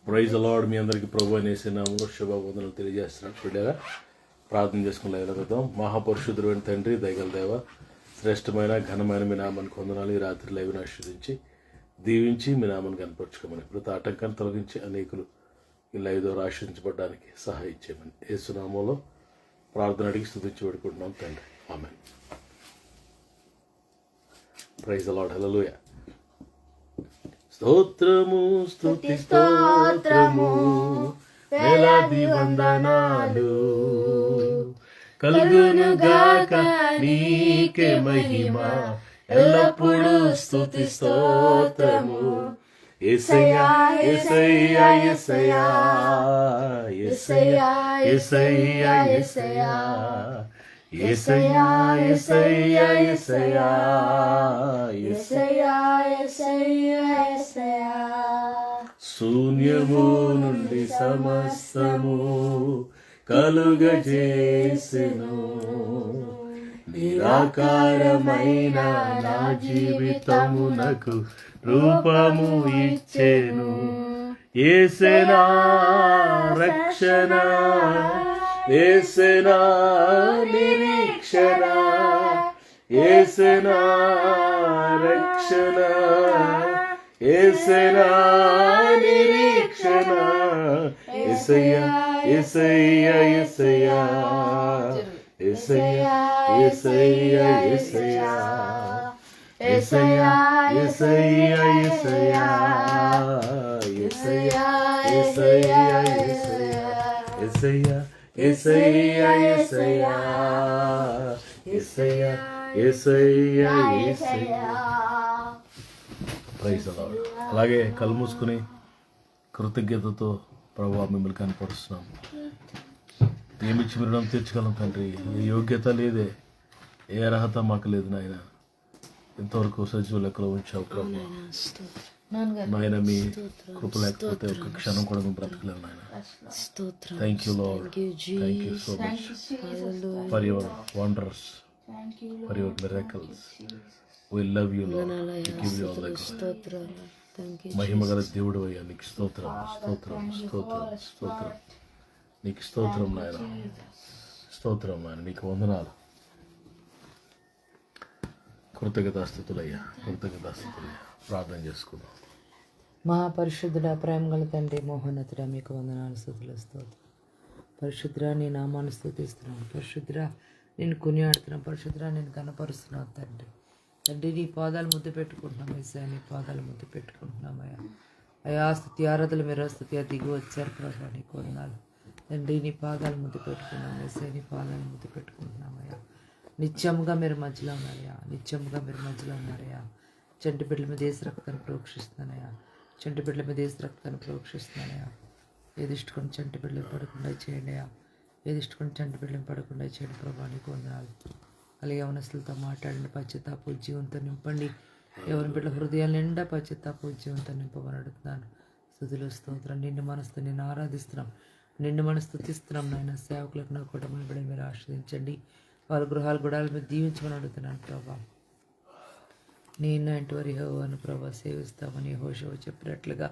Praise lord. మీ అందరికీ ప్రభు అనేసి నామంలో శుభవందనలు తెలియజేస్తున్నాను. బిడ్డగా ప్రార్థన చేసుకుని లైవ్లవుతాం. మహాపరిశుద్ధుడైన తండ్రి, దయగల దేవ, శ్రేష్టమైన ఘనమైన మీ నామానికి వందనాలు. ఈ రాత్రి లైవ్ని ఆశీర్వదించి దీవించి మీ నామాన్ని కనపరుచుకోమని, ప్రతి ఆటంకాన్ని తొలగించి అనేకులు ఈ లైవ్ ద్వారా ఆశీర్వించబడడానికి సహాయం చేయమని యేసునామంలో ప్రార్థన అడిగి స్తుతించి పెడుకుంటున్నాం తండ్రి. ఆమేన్. Praise Lord. హల్లెలూయా. స్తోత్రము స్తుతి స్తోత్రము వేలాది వందనాలు కలుగునుగాక నీకే మహిమ ఎల్లప్పుడూ స్తుతి స్తోత్రము. యేసయ్యా యేసయ్యా యేసయ్యా యేసయ్యా యేసయ్యా యేసయ్యా యేసయ్యా యేసయ్యా యేసయ్యా యేసయ్యా యేసయ్యా. శూన్యము నుండి సమస్తము కలుగజేసెను, నిరాకారమైన నా జీవితమునకు రూపము ఇచ్చెను. యేసనా రక్షణ, యేసనా నిరీక్షణ, యేసనా రక్షణ, యేసనా నిరీక్షణ. యేసయ్యా యేసయ్యా యేసయ్యా యేసయ్యా యేసయ్యా యేసయ్యా యేసయ్యా యేసయ్యా యేసయ్యా యేసయ్యా యేసయ్యా యేసయ్యా యేసయ్యా యేసయ్యా యేసయ్యా యేసయ్యా యేసయ్యా. Praise the Lord. అలాగే కళ్ళు మూసుకుని కృతజ్ఞతతో ప్రభువా మిమ్మల్ని కనపరుస్తున్నాం. ఏమిచ్చి మీరు రుణం తీర్చగలం తండ్రి. ఏ యోగ్యత లేదే, ఏ అర్హత మాకు లేదు నాయన. ఇంతవరకు సజీవ లెక్కలో ఉంచావు ప్రభు నాయన. మీ కృప లేకపోతే ఒక క్షణం కూడా మేము బ్రతకలేము నాయన. Thank you lord. Thank you so much for your wonders, for your miracles. We love you Lord. We give you all the glory. మహిమగల దేవుడు అయ్యా, నీకు స్తోత్రం స్తోత్రం స్తోత్రం స్తోత్రం. నీకు స్తోత్రం నాయన, స్తోత్రం నాయన. నీకు వందనాలు. కృతజ్ఞతాస్తుతులయ్యా, కృతజ్ఞతాస్తుతులయ్యా. ప్రార్థన చేసుకుందాం. మహాపరిశుద్ధుడ, ప్రేమ గల తండ్రి, మహోన్నతుడా, మీకు వందనాలు, స్తుతులు, స్తోత్రం. పరిశుద్ధుడా, నీ నామాన్ని స్తుతిస్తున్నాను. పరిశుద్ధుడా, నేను కొనియాడుతున్నాను. పరిశుద్ధుడా, నేను కనపరుస్తున్నాను తండ్రి. తండ్రి, నీ పాదాలు ముద్దు పెట్టుకుంటున్నాం ఏసయ్యా, నీ పాదాలు ముద్దు పెట్టుకుంటున్నామయ్యా. అయా స్తుతి ఆరాధనలు మీరు స్తుతి దిగి వచ్చారు ప్రభా, నీకు వందనాలు తండ్రి. నీ పాదాలు ముద్దు పెట్టుకున్నాం ఏసయ్యా, నీ పాదాలు ముద్దు పెట్టుకుంటున్నామయ్యా. నిత్యముగా మీరు మధ్యలో ఉన్నారయ్యా, నిత్యముగా మీరు మధ్యలో ఉన్నారయ్యా. చంటి బిడ్డల మీద ఏసు రక్తాన్ని ప్రోక్షిస్తున్నానయ్యా, చంటి బిడ్డల మీద ఏసు రక్తాన్ని ప్రోక్షిస్తున్నానయ్యా. ఏది ఇష్టకొని చంటి బిడ్డలు పడకుండా చేయండి అయ్యా, ఏది ఇష్టకొని చంటి బిడ్డలు పడకుండా చేయండి ప్రభా, నీకు వందనాలు. అలాగే యవనస్తులతో మాట్లాడండి, పశ్చాత్తాప జీవంతో నింపండి. ఎవరి బిడ్డల హృదయాలు నిండా పశ్చాత్తాప జీవంతో నింపమని అడుగుతున్నాను. స్తుతులు, స్తోత్రం. నిండు మనసుతో నేను ఆరాధిస్తున్నాం, నిండు మనసు స్తుతిస్తున్నాం నాయన. సేవకులకు నా కుటుంబం బిడ్డ మీరు ఆశ్రయించండి, వాళ్ళ గృహాల గుడాల మీద దీవించమని అడుగుతున్నాను ప్రభా. నేను అంటే వారి యెహోవాను ప్రభా సేవిస్తామని యెహోషువ చెప్పినట్లుగా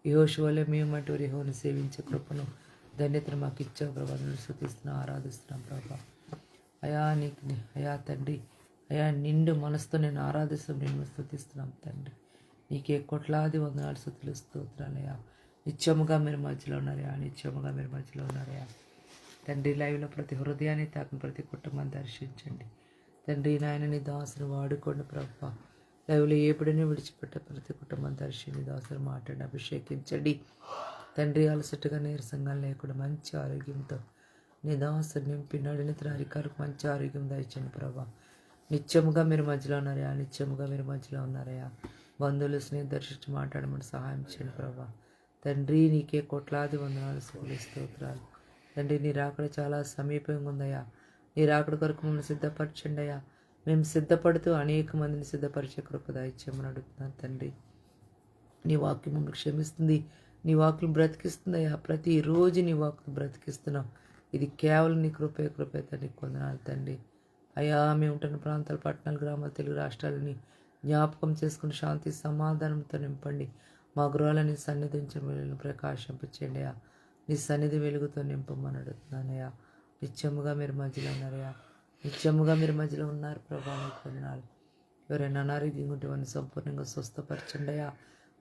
యెహోషువలే మేము అంటే వారి యెహోవాను సేవించే కృపను ధన్యతను మాకు ఇచ్చావు ప్రభా. నేను స్తుతిస్తున్నాం, ఆరాధిస్తున్నాం ప్రభా. అయా నీకు అయా తండ్రి, అయా నిండు మనసుతో నేను ఆరాధిస్తాం, నేను స్తుతిస్తున్నాం తండ్రి. నీకే కోట్లాది వందనాలు, స్తుతులు, స్తోత్రాలయ్యా. నిత్యముగా మీరు మధ్యలో ఉన్నారయా, నిత్యముగా మీరు మధ్యలో ఉన్నారయా తండ్రి. లైవ్లో ప్రతి హృదయాన్ని తాకిన ప్రతి కుటుంబాన్ని దర్శించండి తండ్రి. నాయన నీ దాసుని వాడుకోండి ప్రభా. లైవ్లో ఎప్పుడైనా విడిచిపెట్టే ప్రతి కుటుంబాన్ని దర్శించి నీ దాసుని మాట్లాడి అభిషేకించండి తండ్రి. అలసటగా నీరసంగా లేకుండా మంచి ఆరోగ్యంతో నీ దాసుని నింపి నడినితర అధికారులకు మంచి ఆరోగ్యం దయచండి ప్రభా. నిత్యముగా మీరు మధ్యలో ఉన్నారయా, నిత్యముగా మీరు మధ్యలో ఉన్నారయా. బంధువులు స్నేహితులు దర్శించి మాట్లాడమని సహాయం చేయండి ప్రభా. తండ్రి, నీకే కోట్లాది వందనాలు, స్తుతులు, స్తోత్రాలు తండ్రి. నీ రాకడ చాలా సమీపంగా ఉందయ్యా. నీ రాకడ కొరకు మమ్మల్ని సిద్ధపరచండి అయ్యా. మేము సిద్ధపడుతూ అనేక మందిని సిద్ధపరిచే కృప దయచేయమని అడుగుతున్నాను తండ్రి. నీ వాక్యం మమ్మల్ని క్షమిస్తుంది, నీ వాక్యం బ్రతికిస్తుందయ్యా. ప్రతిరోజు నీ వాక్యం బ్రతికిస్తున్నాం. ఇది కేవలం నీ కృపే తండ్రి. వందనాలు తండ్రి. అయ్యా, మేము ఉంటున్న ప్రాంతాలు, పట్టణాలు, గ్రామాలు, తెలుగు రాష్ట్రాలని జ్ఞాపకం చేసుకుని శాంతి సమాధానంతో నింపండి. మా గృహాలని సన్నిధించిన వెలుగును ప్రకాశింపచేయండి అయ్యా. నీ సన్నిధి వెలుగుతో నింపమని అడుగుతున్నానయ్యా. నిత్యముగా మీరు మధ్యలో ఉన్నారయ్యా. నిత్యముగా మీరు మధ్యలో ఉన్నారు ప్రభా. నీకు వందనాలు. ఎవరైనా అనారోగ్యంగా ఉంటే వారిని సంపూర్ణంగా స్వస్థపరచండి అయ్యా.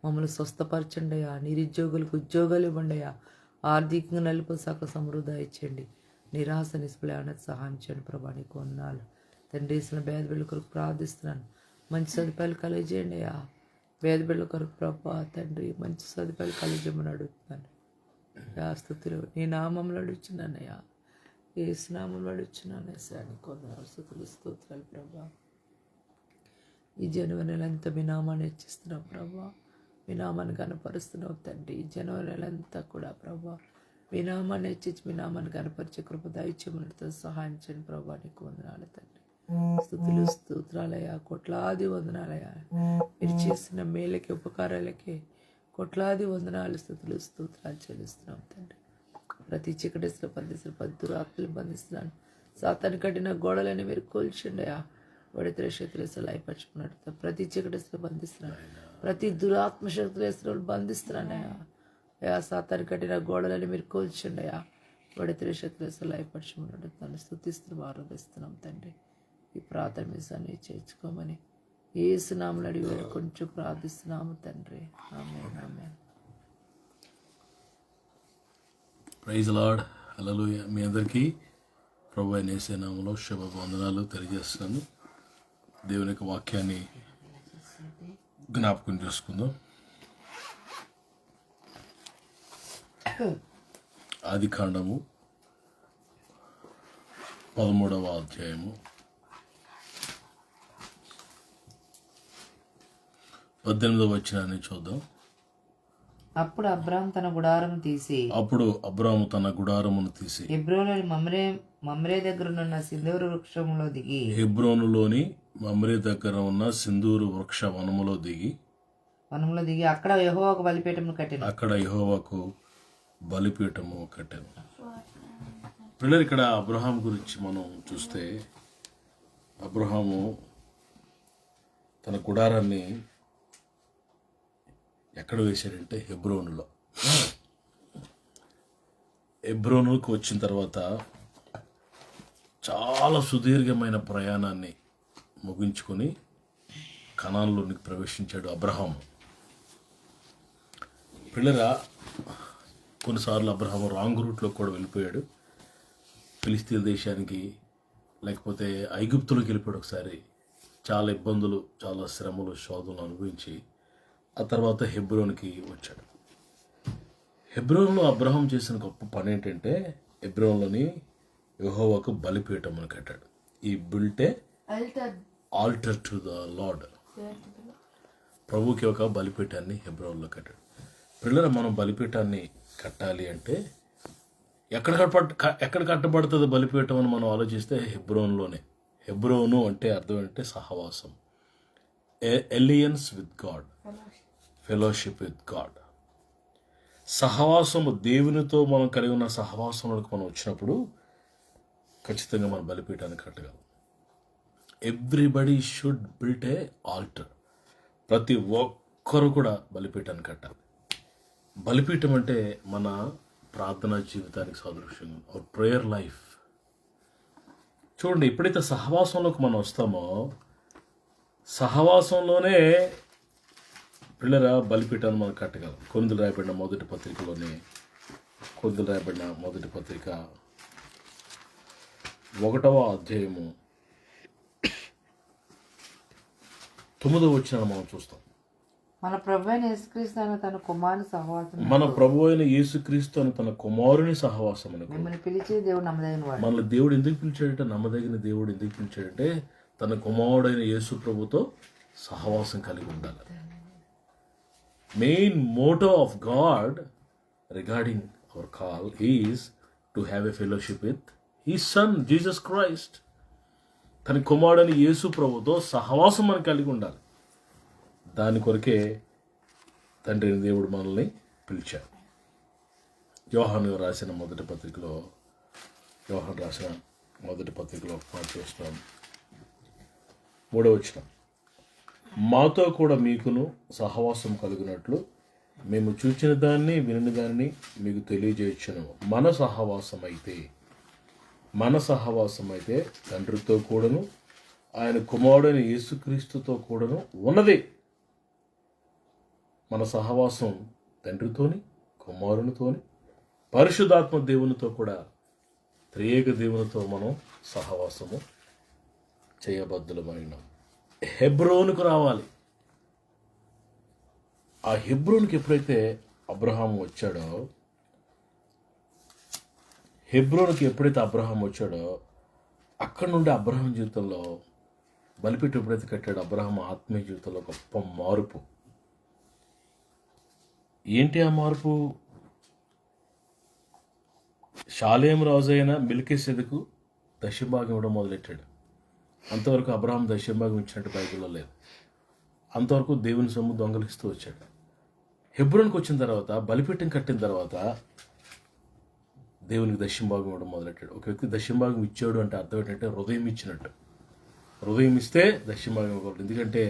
మమ్మల్ని స్వస్థపరచండి అయ్యా. నిరుద్యోగులకు ఉద్యోగాలు ఇవ్వండి అయ్యా. ఆర్థికంగా నలుపు సక సమృద్ధి ఇచ్చండి. నిరాశ నిస్పృహ సహాయం చేయండి ప్రభా. నీకు వందనాలు తండ్రి. వేసిన పేద బిడ్డల కొరకు ప్రార్థిస్తున్నాను. మంచి సదుపాయాలు కలిగజేయండి అయ్యా. పేద బిడ్డల కొరకు ప్రభా తండ్రి మంచి సదుపాయాలు కలిగజేయమని అడుగుతున్నాను. స్థుతులు నీ నామంలో అడుగుతున్నానయ్యా. ఏ స్నామంలో అడుగుతున్నాను సార్. నీకు వందనాలు స్తుతులు స్తోత్రాలు ప్రభా. ఈ జనవరి నెల అంతా మీ నామాన్ని హెచ్చిస్తున్నావు ప్రభా. మీ నామాన్ని కనపరుస్తున్నావు తండ్రి. ఈ జనవరి నెల అంతా కూడా ప్రభా మీ నామాన్ని హెచ్చించి మీ నామాన్ని కనపరిచే కృప దయచేయమనితో సహాయం చేయండి ప్రభా. నీకు వందనాలు తండ్రి. స్తుతులు స్తోత్రాలయ్యా. కోట్లాది వందనాలయ్యా. మీరు చేసిన మేలకి ఉపకారాలకి కోట్లాది వందనాలు స్థుతులు స్తోత్రాలు చెల్లిస్తున్నాం తండ్రి. ప్రతి చీకటిలో బంధిస్తున్న ప్రతి దురాత్మలు బంధిస్తున్నాను. సాతాను కట్టిన గోడలని మీరు కూల్చండియా. వడిత్ర శక్తులు లయపరచుకున్నట్టు ప్రతి చీకటిలో బంధిస్తున్నాను. ప్రతి దురాత్మ శక్తులు బంధిస్తున్నానయా. అయా సాతాను కట్టిన గోడలని మీరు కూల్చండియా. వడిత్ర శక్తులు లయపరచుకున్నట్టు తను స్తుతిస్తున్నాం, ఆరాధిస్తున్నాం తండ్రి. ఈ ప్రార్థన మీ సన్ని చేర్చుకోమని యేసునామములో అడిగి వేడుకొంచు ప్రార్థిస్తున్నాము తండ్రి. ఆమేన్ ఆమేన్. Praise Lord. హల్లెలూయా. మీ అందరికీ ప్రభు అయిన యేసు నామములో శుభ వందనాలు తెలియజేస్తున్నాను. దేవుని యొక్క వాక్యాన్ని జ్ఞాపకం చేసుకుందాం. ఆదికాండము 13వ అధ్యాయము 18వ వచనాన్ని చూద్దాం. అప్పుడు అబ్రాము తన గుడారమును తీసి హెబ్రోనులోని మమ్రే దగ్గరనున్న సింధూరు వృక్షములో దిగి హెబ్రోనులోని మమ్రే దగ్గర ఉన్న సింధూరు వృక్ష వనములో దిగి అక్కడ యెహోవాకు బలిపీఠమును కట్టాను. పిల్లలు, ఇక్కడ అబ్రహాం గురించి మనం చూస్తే అబ్రహాము తన గుడారాన్ని ఎక్కడ వేశాడంటే హెబ్రోనులో. హెబ్రోనుకు వచ్చిన తర్వాత చాలా సుదీర్ఘమైన ప్రయాణాన్ని ముగించుకొని కనాన్లోనికి ప్రవేశించాడు అబ్రహాము. పిల్లరా, కొన్నిసార్లు అబ్రహాము రాంగ్ రూట్లో కూడా వెళ్ళిపోయాడు. ఫిలిస్తీన్ దేశానికి, లేకపోతే ఐగుప్తులోకి వెళ్ళిపోయాడు. ఒకసారి చాలా ఇబ్బందులు, చాలా శ్రమలు, శోధనలు అనుభవించి ఆ తర్వాత హెబ్రోన్కి వచ్చాడు. హెబ్రోన్లో అబ్రహాం చేసిన గొప్ప పని ఏంటంటే హెబ్రోన్లోని యెహోవాకు బలిపీఠం అని కట్టాడు. ఈ బిల్టే ఆల్టర్ టు ద లార్డ్. ప్రభుకి ఒక బలిపీఠాన్ని హెబ్రోన్లో కట్టాడు. పిల్లల, మనం బలిపీఠాన్ని కట్టాలి అంటే ఎక్కడ కట్టబడుతుంది బలిపీఠం అని మనం ఆలోచిస్తే హెబ్రోన్లోనే. హెబ్రోను అంటే అర్థం ఏంటంటే సహవాసం, alliance with God, fellowship with God. సహవాసము, దేవునితో మనం కలిగి ఉన్న సహవాసంలోకి మనం వచ్చినప్పుడు ఖచ్చితంగా మన బలిపీఠాన్ని కట్టగలం. Everybody should build a altar. ప్రతి ఒక్కరు కూడా బలిపీఠాన్ని కట్టాలి. బలిపీఠం అంటే మన ప్రార్థనా జీవితానికి సాదృశ్యంగా అవర్ ప్రేయర్ లైఫ్. చూడండి, ఎప్పుడైతే సహవాసంలోకి మనం వస్తామో సహవాసంలోనే పిల్లల బలిపీఠాన్ని మనం కట్టగలం. కొరింథీయులకు రాయబడిన మొదటి పత్రికలోని 1వ అధ్యాయము 9వ వచనాన్ని మనం చూస్తాం. మన ప్రభు అయిన యేసుక్రీస్తు అని తన కుమారుని సహవాసం మిమ్మల్ని పిలిచే దేవుడు నమ్మదగిన వాడు. మన దేవుడు ఎందుకు పిలిచాడంటే, నమ్మదగిన దేవుడు ఎందుకు పిలిచాడంటే తన కుమారుడైన యేసు ప్రభుతో సహవాసం కలిగి ఉండాలి. Main motto of God regarding hour call is to have a fellowship with his son Jesus Christ. తన కుమారుడైన యేసు ప్రభుతో సహవాసం మనం కలిగి ఉండాలి. దాని కొరకే తండ్రి దేవుడు మనల్ని పిలిచాడు. యోహాను రాసిన మొదటి పత్రికలో మాట చూస్తున్నాం. 3వ వచనం, మాతో కూడా మీకును సహవాసం కలిగినట్లు మేము చూచిన దాన్ని వినిన దాన్ని మీకు తెలియజేయచ్చును. మన సహవాసం అయితే తండ్రితో కూడాను ఆయన కుమారుడైన యేసుక్రీస్తుతో కూడాను ఉన్నది. మన సహవాసం తండ్రితోని, కుమారునితోని, పరిశుద్ధాత్మ దేవునితో కూడా, త్రియేక దేవునితో మనం సహవాసము చేయబద్దులమైన హెబ్రోనుకు రావాలి. ఆ హెబ్రోన్కి ఎప్పుడైతే అబ్రహాం వచ్చాడో, అక్కడ నుండి అబ్రహాం జీవితంలో బలిపీఠం ఎప్పుడైతే కట్టాడో, అబ్రహాం ఆత్మీయ జీవితంలో గొప్ప మార్పు. ఏంటి ఆ మార్పు? షాలేం రాజు అయిన మెల్కీసెదెకు దశభాగం ఇవ్వడం మొదలెట్టాడు. అంతవరకు అబ్రహాం దశభాగం ఇచ్చినట్టు బైబిల్లో లేదు. అంతవరకు దేవుని సొమ్ము దొంగలిస్తూ వచ్చాడు. హెబ్రోన్కి వచ్చిన తర్వాత, బలిపీఠం కట్టిన తర్వాత దేవునికి దశభాగం ఇవ్వడం మొదలెట్టాడు. ఒక వ్యక్తి దశభాగం ఇచ్చాడు అంటే అర్థం ఏంటంటే హృదయం ఇచ్చినట్టు. హృదయం ఇస్తే దశభాగం ఇవ్వకూడదు. ఎందుకంటే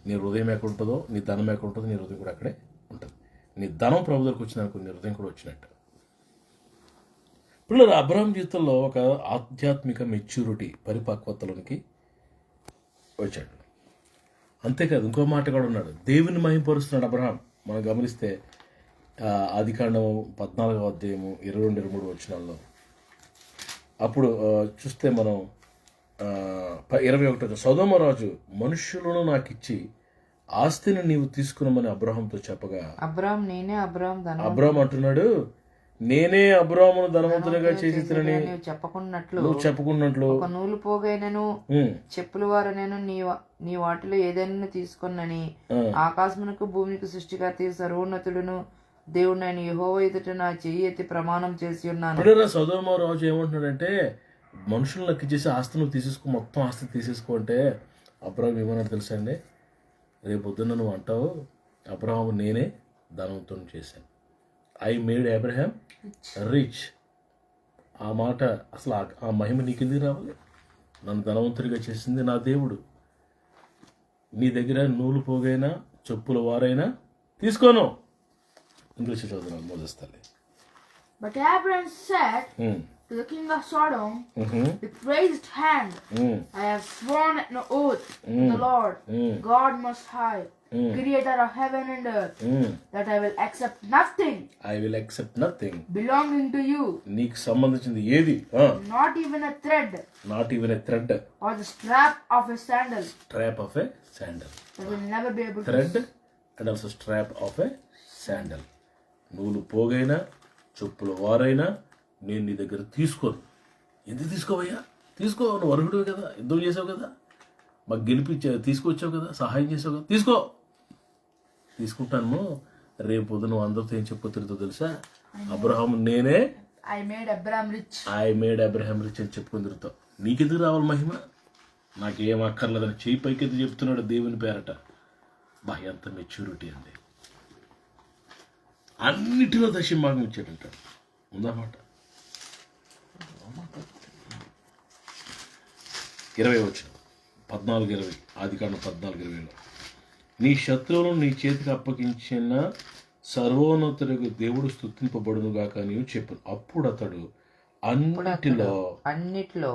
నీ హృదయం ఎక్కడ ఉంటుందో, నీ ధనం ఎక్కడ ఉంటుందో, నీ హృదయం కూడా అక్కడే ఉంటుంది. నీ ధనం ప్రభు దగ్గరకు వచ్చినాక నీ హృదయం కూడా వచ్చినట్టు. పిల్లలు, అబ్రహాం జీవితంలో ఒక ఆధ్యాత్మిక మెచ్యూరిటీ, పరిపక్వతలోనికి వచ్చాడు. అంతేకాదు, ఇంకో మాట కూడా ఉన్నాడు. దేవుని మహిమపరుస్తున్నాడు అబ్రహాం. మనం గమనిస్తే ఆదికాండం 14వ అధ్యాయము 22-23 వచనాల్లో అప్పుడు చూస్తే మనం 21 సొదొమ రాజు మనుష్యులను నాకు ఇచ్చి ఆస్తిని నీవు తీసుకున్నామని అబ్రహాంతో చెప్పగా, అబ్రహాం అంటున్నాడు, నేనే అబ్రాహామును ధనవంతునిగా చేసినని నువ్వు చెప్పుకున్నట్లు ఒక నూలు పోగైనను చెప్పుల వారనను నీ వాటిలో ఏదైనా తీసుకొనని ఆకాశమునకు భూమికి సృష్టికర్త సర్వోన్నతుడును దేవుడు ఆయన యెహోవా ఎదుట నా చెయ్యి ఎత్తి ప్రమాణం చేసి ఉన్నాను. సొదొమ రాజు ఏమంటున్నాడంటే, మనుషులను లెక్కించేసి ఆస్తి నువ్వు తీసేసుకో, మొత్తం ఆస్తి తీసేసుకో అంటే అబ్రహాం ఏమన్నాడు తెలుసా అండి? రేపు పొద్దున్న నువ్వు అంటావు, అబ్రహాము నేనే ధనవంతుని చేశాను. I made Abraham rich. ఆ మాట అసలు ఆ మహిమ నీకెందుకు రావాలి? నన్ను ధనవంతుడిగా చేసింది నా దేవుడు. నీ దగ్గర నూలు పోగైనా చెప్పుల వారైనా తీసుకోను. ఇంగ్లీష్ చదువుతున్నాను, మోసేస్తాను. But Abraham said to the king of Sodom with raised hand, I have sworn an oath to the Lord, God Most High, Creator of heaven and earth, that I will accept nothing belonging to you, నీకు సంబంధించింది ఏది, not even a thread or the strap of a sandal, that will never be able thread and also strap of a sandal. నూలు పోగైనా చెప్పుల వారైనా నేను నీ దగ్గర తీసుకోను. ఎందుకు తీసుకోవయ్యా? తీసుకో, నువ్వు అర్హుడివి కదా, యుద్ధం చేసావు కదా, మాకు తీసుకొచ్చావు కదా, సహాయం చేసావు కదా, తీసుకుంటాను. రేపు పొద్దున నువ్వు అందరితో ఏం చెప్పుకోతుందో తెలుసా? అబ్రహాం నేనే I made Abraham rich అని చెప్పుకొని తిరుగుతావు. నీకెందుకు రావాలి మహిమ? నాకేం అక్కర్లేదని చేయి పైకెత్తి చెప్తున్నాడు దేవుని పేరట. ఎంత మెచ్యూరిటీ అండి! అన్నిటిలో దశభాగం ఇచ్చాడంటాడు. ఉందన్నమాట. 20 14-20 ఆదికాండం 14-20లో నీ శత్రువులను నీ చేతికి అప్పగించిన సర్వోన్నతుడికి దేవుడు స్తుతింపబడునుగాక నీవు చెప్పు. అప్పుడు అతడు అన్నిటిలో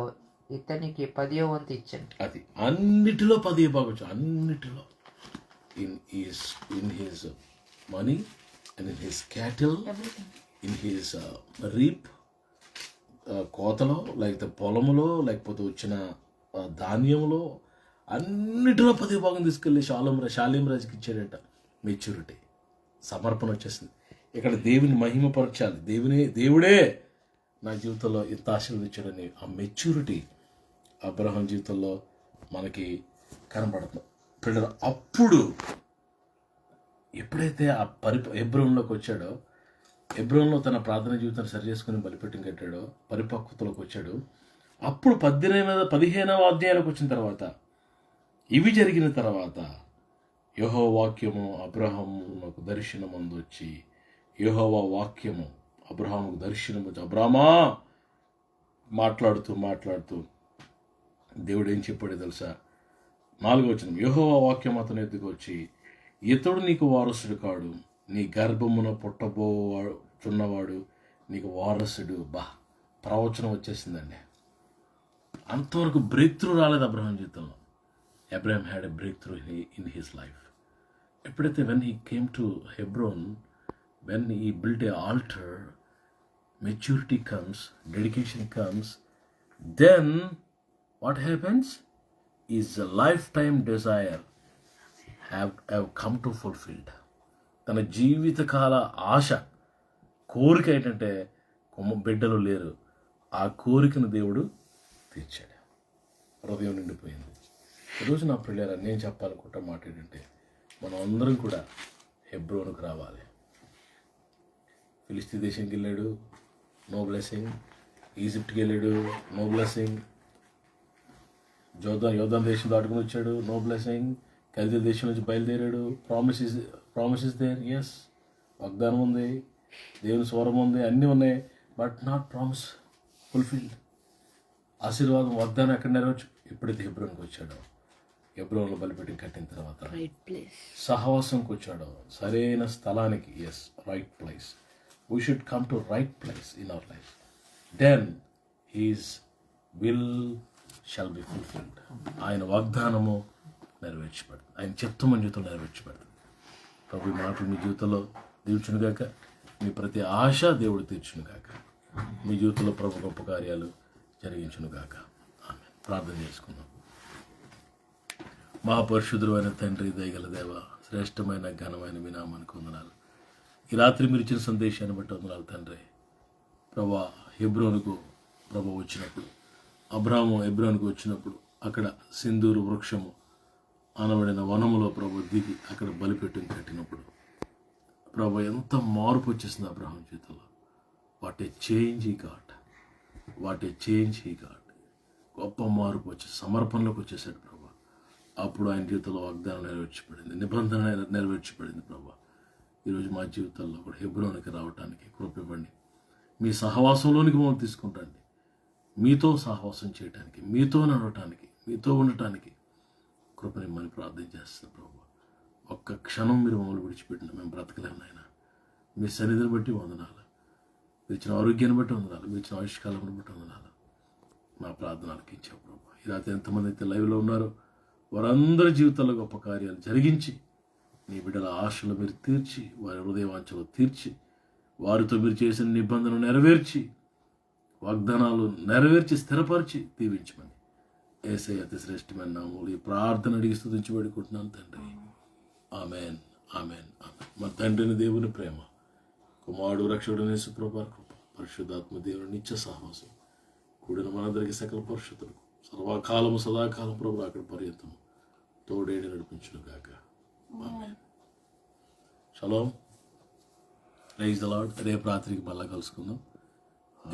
ఇతనికి 10వ వంతు ఇచ్చాను. అది అన్నిటిలో 10వ భాగం. అన్నిటిలో, in his money and in his cattle, in his reap, కోతలో, లేకపోతే పొలములో, లేకపోతే వచ్చిన ధాన్యంలో, అన్నిటిలో 10వ భాగం తీసుకెళ్ళి షాలేం రాజుకి ఇచ్చాడంట. మెచ్యూరిటీ, సమర్పణ వచ్చేసింది. ఇక్కడ దేవుని మహిమపరచాలి. దేవుడే నా జీవితంలో ఇంత ఆశీర్వదించాడని ఆ మెచ్యూరిటీ అబ్రహాం జీవితంలో మనకి కనబడుతుంది. పిల్లలు, అప్పుడు ఎప్పుడైతే ఆ హెబ్రోన్లోకి వచ్చాడో, హెబ్రోన్లో తన ప్రార్థన జీవితాన్ని సరి చేసుకుని బలిపీఠం కట్టాడో, పరిపక్వతలోకి వచ్చాడు. అప్పుడు 15వ అధ్యాయాలకు వచ్చిన తర్వాత, ఇవి జరిగిన తర్వాత యెహోవా వాక్యము అబ్రహామునకు దర్శనమందు వచ్చి, యెహోవా వాక్యము అబ్రహాముకు దర్శనం వచ్చి, అబ్రామా మాట్లాడుతూ దేవుడు ఏం చెప్పాడో తెలుసా? 4వ వచనం, యెహోవా వాక్యం అతని ఎద్దుకు వచ్చి, ఇతడు నీకు వారసుడు కాడు, నీ గర్భమున పుట్టబోచున్నవాడు నీకు వారసుడు. ప్రవచనం వచ్చేసిందండి. అంతవరకు బ్రేక్ త్రూ రాలేదు అబ్రహాం జీవితంలో. Abraham had a breakthrough in his life. ఎప్పుడైతే when he came to Hebron, when he built a altar, maturity comes, dedication comes, then what happens is a lifetime desire have come to fulfilled. తన జీవితకాల ఆశ, కోరిక ఏంటంటే బిడ్డలు లేరు. ఆ కోరికను దేవుడు తీర్చాడు. హృదయం నిండిపోయింది. ఈరోజు నా పిల్లరా, నేను చెప్పాలనుకుంటా మాట ఏంటంటే, మనం అందరం కూడా హెబ్రోనుకు రావాలి. ఫిలిస్తీ దేశంకి వెళ్ళాడు, నో బ్లెస్సింగ్. ఈజిప్ట్కి వెళ్ళాడు, నో బ్లెస్సింగ్. యోర్దాను దేశం దాటుకుని వచ్చాడు, నో బ్లెస్సింగ్. కల్దీ దేశం నుంచి బయలుదేరాడు, ప్రామిస్ ఇస్ దేర్, ఎస్, వాగ్దానం ఉంది, దేవుని స్వరం ఉంది, అన్నీ ఉన్నాయి, బట్ నాట్ ప్రామిస్ ఫుల్ఫిల్డ్. ఆశీర్వాదం, వాగ్దానం ఎక్కడ నెరవేర్చు? ఎప్పుడైతే హెబ్రోన్కి వచ్చాడో, హెబ్రోన్లో బలిపీఠం కట్టిన తర్వాత సహవాసంకి వచ్చాడో, సరైన స్థలానికి, yes, right place. We should come to right place in our life. Then his will shall be fulfilled. ఆయన వాగ్దానము నెరవేర్చబడుతుంది, ఆయన చిత్తం మన జీవితంలో నెరవేర్చబడుతుంది. ప్రభు ఈ మాటలు మీ జీవితంలో దీర్చునుగాక. మీ ప్రతి ఆశ దేవుడు తీర్చునుగాక. మీ జీవితంలో ప్రభు గొప్ప కార్యాలు జరిగించునుగాక. ఆమె ప్రార్థన చేసుకుందాం. మహాపరిశుద్ధుడు అయిన తండ్రి, దయగల దేవ, శ్రేష్టమైన ఘనమైన మీ నామానికి వందనాలు. ఈ రాత్రి మీరు ఇచ్చిన సందేశాన్ని బట్టి వందనాలు తండ్రి. ప్రభా, హెబ్రోనుకు ప్రభు వచ్చినప్పుడు, అబ్రాహాము హెబ్రోనుకు వచ్చినప్పుడు, అక్కడ సింధూరు వృక్షము అనబడిన వనములో ప్రభు దిగి అక్కడ బలిపీఠం కట్టినప్పుడు ప్రభు ఎంత మార్పు వచ్చేసింది అబ్రహాం జీవితంలో. What a change he got, what a change he got. గొప్ప మార్పు వచ్చి సమర్పణలోకి వచ్చేసాడు ప్రభు. అప్పుడు ఆయన జీవితంలో వాగ్దానం నెరవేర్చబడింది, నిబంధన నెరవేర్చబడింది ప్రభు. ఈరోజు మా జీవితాల్లో కూడా హెబ్రోనుకి రావడానికి కృప ఇవ్వండి. మీ సహవాసంలోనికి మమ్మల్ని తీసుకుంటండి. మీతో సహవాసం చేయడానికి, మీతో నడవటానికి, మీతో ఉండటానికి కృపనిమ్మని ప్రార్థన చేస్తాను ప్రభు. ఒక్క క్షణం మీరు మమ్మల్ని విడిచిపెట్టిన మేము బ్రతకలేము నాయన. మీ సన్నిధిని బట్టి వందనాలు, మీరు ఇచ్చిన ఆరోగ్యాన్ని బట్టి వందనాలు, మీరు ఇచ్చిన ఆయుష్కాలను బట్టి వందనాలు. మా ప్రార్థనలకు ఇచ్చావు ప్రభు. ఈ రాత్రి ఎంతమంది అయితే లైవ్లో ఉన్నారో వారందరి జీవితాల్లో గొప్ప కార్యాలు జరిగించి, నీ బిడ్డల ఆశలు మీరు తీర్చి, వారి హృదయవాంఛలు తీర్చి, వారితో మీరు చేసిన నిబంధనలు నెరవేర్చి, వాగ్దానాలు నెరవేర్చి, స్థిరపరిచి దీవించమని యేసయ్య అతి శ్రేష్టమైన నామములో ఈ ప్రార్థన అడిగి స్తుతించి వేడుకుంటున్నాను తండ్రి. Amen, amen, amen. మన తండ్రిని దేవుని ప్రేమ, కుమారుడు రక్షకుడు యేసు ప్రభువు కృప, పరిశుద్ధాత్మ దేవుని నిత్య సహవాసం కూడిన మనందరికీ సకల పరిశుద్ధులకు సర్వకాలము సదాకాలం ప్రభు అక్కడ పర్యంతము తోడేడి నడిపించును గాక. Amen. Shalom. Praise the Lord. రేపు రాత్రికి మళ్ళా కలుసుకుందాం.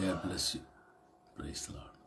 God bless you. Praise the lord.